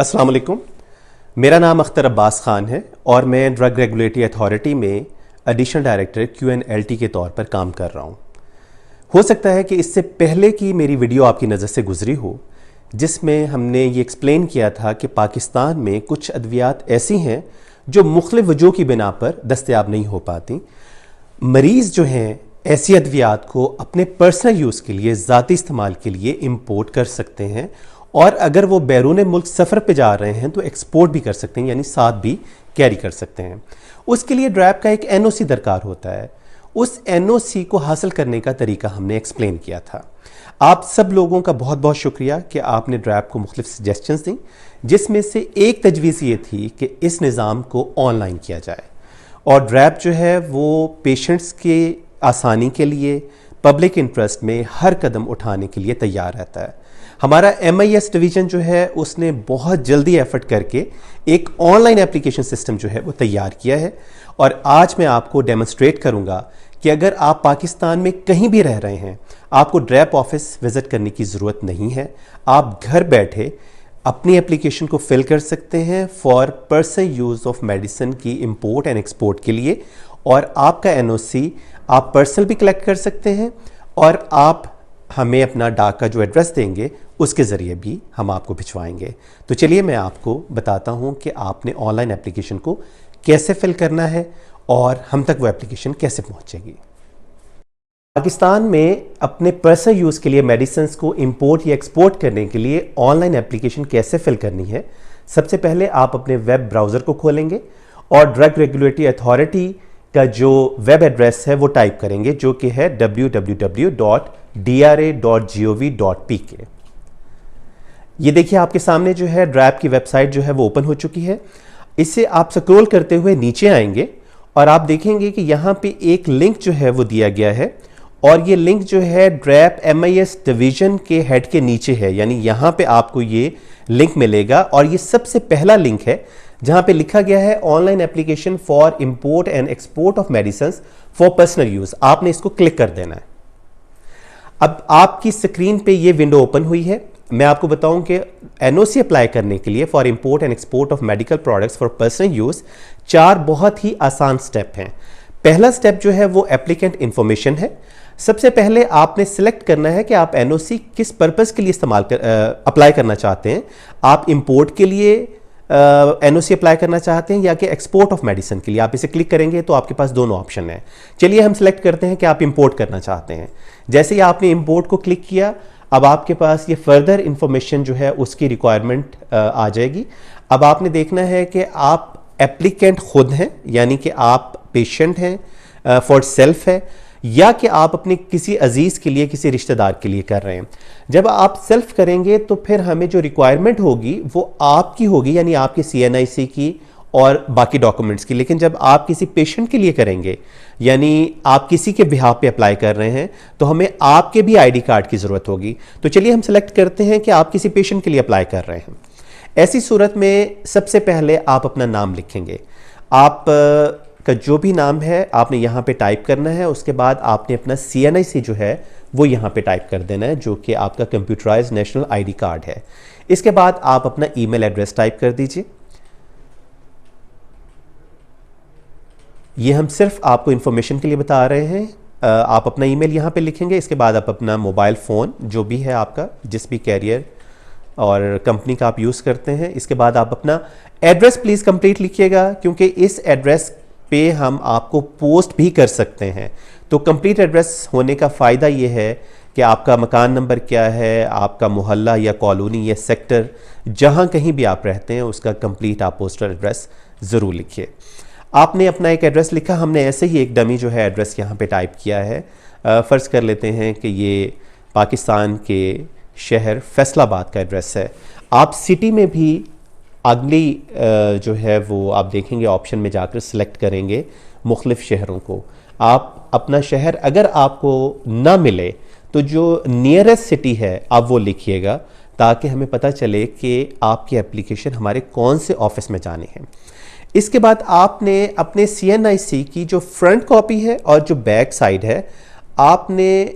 अस्सलाम वालेकुम। मेरा नाम अख्तर अब्बास ख़ान है और मैं ड्रग रेगुलेटरी अथॉरिटी में एडिशनल डायरेक्टर QNLT के तौर पर काम कर रहा हूँ। हो सकता है कि इससे पहले की मेरी वीडियो आपकी नज़र से गुजरी हो, जिसमें हमने ये एक्सप्लेन किया था कि पाकिस्तान में कुछ अद्वियात ऐसी हैं जो मुख्तलिफ वजहों की बिना पर दस्तयाब नहीं हो पाती। मरीज़ जो हैं ऐसी अद्वियात को अपने पर्सनल यूज़ के लिए, ज़ाती इस्तेमाल के लिए इंपोर्ट कर सकते हैं, और अगर वो बैरून मुल्क सफ़र पे जा रहे हैं तो एक्सपोर्ट भी कर सकते हैं, यानी साथ भी कैरी कर सकते हैं। उसके लिए ड्रैप का एक NOC दरकार होता है। उस NOC को हासिल करने का तरीका हमने एक्सप्लेन किया था। आप सब लोगों का बहुत बहुत शुक्रिया कि आपने ड्रैप को मुख्तलिफ सजेशंस दी, जिसमें से एक तजवीज़ ये थी कि इस निज़ाम को ऑनलाइन किया जाए। और ड्रैप जो है वो पेशेंट्स के आसानी के लिए, पब्लिक इंटरेस्ट में हर कदम उठाने के लिए तैयार रहता है। हमारा MIS डिवीज़न जो है उसने बहुत जल्दी एफर्ट करके एक ऑनलाइन एप्लीकेशन सिस्टम जो है वो तैयार किया है, और आज मैं आपको डेमोन्स्ट्रेट करूंगा कि अगर आप पाकिस्तान में कहीं भी रह रहे हैं, आपको ड्रैप ऑफिस विज़िट करने की ज़रूरत नहीं है। आप घर बैठे अपनी एप्लीकेशन को फिल कर सकते हैं for personal use of medicine की इंपोर्ट एंड एक्सपोर्ट के लिए, और आपका NOC आप पर्सनल भी कलेक्ट कर सकते हैं, और आप हमें अपना डाक का जो एड्रेस देंगे उसके ज़रिए भी हम आपको भिजवाएंगे। तो चलिए मैं आपको बताता हूं कि आपने ऑनलाइन एप्लीकेशन को कैसे फिल करना है और हम तक वो एप्लीकेशन कैसे पहुंचेगी। पाकिस्तान में अपने पर्सनल यूज़ के लिए मेडिसिन्स को इंपोर्ट या एक्सपोर्ट करने के लिए ऑनलाइन एप्लीकेशन कैसे फिल करनी है। सबसे पहले आप अपने वेब ब्राउज़र को खोलेंगे और ड्रग रेगुलेटरी अथॉरिटी का जो वेब एड्रेस है वो टाइप करेंगे, जो कि है www.dra.gov.pk। ये देखिए आपके सामने जो है ड्रैप की वेबसाइट जो है वो ओपन हो चुकी है। इसे आप स्क्रॉल करते हुए नीचे आएंगे और आप देखेंगे कि यहाँ पे एक लिंक जो है वो दिया गया है, और ये लिंक जो है ड्रैप MIS डिवीज़न के हेड के नीचे है, यानी यहाँ पे आपको ये लिंक मिलेगा, और ये सबसे पहला लिंक है जहाँ पे लिखा गया है online application for import and export of medicines for personal use. आपने इसको क्लिक कर देना है। अब आपकी स्क्रीन पे ये विंडो ओपन हुई है। मैं आपको बताऊं कि NOC अप्लाई करने के लिए for import and export of medical products for personal use 4 बहुत ही आसान स्टेप हैं। पहला स्टेप जो है वो एप्लीकेंट इंफॉर्मेशन है। सबसे पहले आपने सिलेक्ट करना है कि आप NOC किस पर्पज़ के लिए अप्लाई करना चाहते हैं। आप इंपोर्ट के लिए NOC अप्लाई करना चाहते हैं या कि एक्सपोर्ट ऑफ मेडिसिन के लिए। आप इसे क्लिक करेंगे तो आपके पास दोनों ऑप्शन हैं। चलिए हम सिलेक्ट करते हैं कि आप इंपोर्ट करना चाहते हैं। जैसे ही आपने इंपोर्ट को क्लिक किया, अब आपके पास ये फर्दर इंफॉर्मेशन जो है उसकी रिक्वायरमेंट आ जाएगी। अब आपने देखना है कि आप एप्लीकेंट खुद हैं, यानी कि आप पेशेंट हैं फॉर सेल्फ है, या कि आप अपने किसी अजीज़ के लिए, किसी रिश्तेदार के लिए कर रहे हैं। जब आप सेल्फ करेंगे तो फिर हमें जो रिक्वायरमेंट होगी वो आपकी होगी, यानी आपके CNIC की और बाकी डॉक्यूमेंट्स की। लेकिन जब आप किसी पेशेंट के लिए करेंगे, यानी आप किसी के बिहाफ पे अप्लाई कर रहे हैं, तो हमें आपके भी ID कार्ड की ज़रूरत होगी। तो चलिए हम सेलेक्ट करते हैं कि आप किसी पेशेंट के लिए अप्लाई कर रहे हैं। ऐसी सूरत में सबसे पहले आप अपना नाम लिखेंगे। आप का जो भी नाम है आपने यहाँ पे टाइप करना है। उसके बाद आपने अपना CNIC जो है वो यहाँ पे टाइप कर देना है, जो कि आपका कंप्यूटराइज्ड नेशनल ID कार्ड है। इसके बाद आप अपना ईमेल एड्रेस टाइप कर दीजिए। ये हम सिर्फ आपको इंफॉर्मेशन के लिए बता रहे हैं। आप अपना ईमेल यहाँ पे लिखेंगे। इसके बाद आप अपना मोबाइल फ़ोन जो भी है आपका, जिस भी कैरियर और कंपनी का आप यूज़ करते हैं, इसके बाद आप अपना एड्रेस प्लीज़ कंप्लीट लिखिएगा, क्योंकि इस एड्रेस पे हम आपको पोस्ट भी कर सकते हैं। तो कंप्लीट एड्रेस होने का फ़ायदा ये है कि आपका मकान नंबर क्या है, आपका मोहल्ला या कॉलोनी या सेक्टर, जहाँ कहीं भी आप रहते हैं उसका कंप्लीट आप पोस्टल एड्रेस ज़रूर लिखिए। आपने अपना एक एड्रेस लिखा। हमने ऐसे ही एक डमी जो है एड्रेस यहाँ पे टाइप किया है। फ़र्ज़ कर लेते हैं कि ये पाकिस्तान के शहर फैसलाबाद का एड्रेस है। आप सिटी में भी अगली जो है वो आप देखेंगे ऑप्शन में जाकर सिलेक्ट करेंगे मुख्तलिफ शहरों को। आप अपना शहर अगर आपको ना मिले तो जो नियरेस्ट सिटी है आप वो लिखिएगा, ताकि हमें पता चले कि आपकी एप्लीकेशन हमारे कौन से ऑफिस में जाने हैं। इसके बाद आपने अपने CNIC की जो फ्रंट कॉपी है और जो बैक साइड है, आपने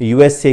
USA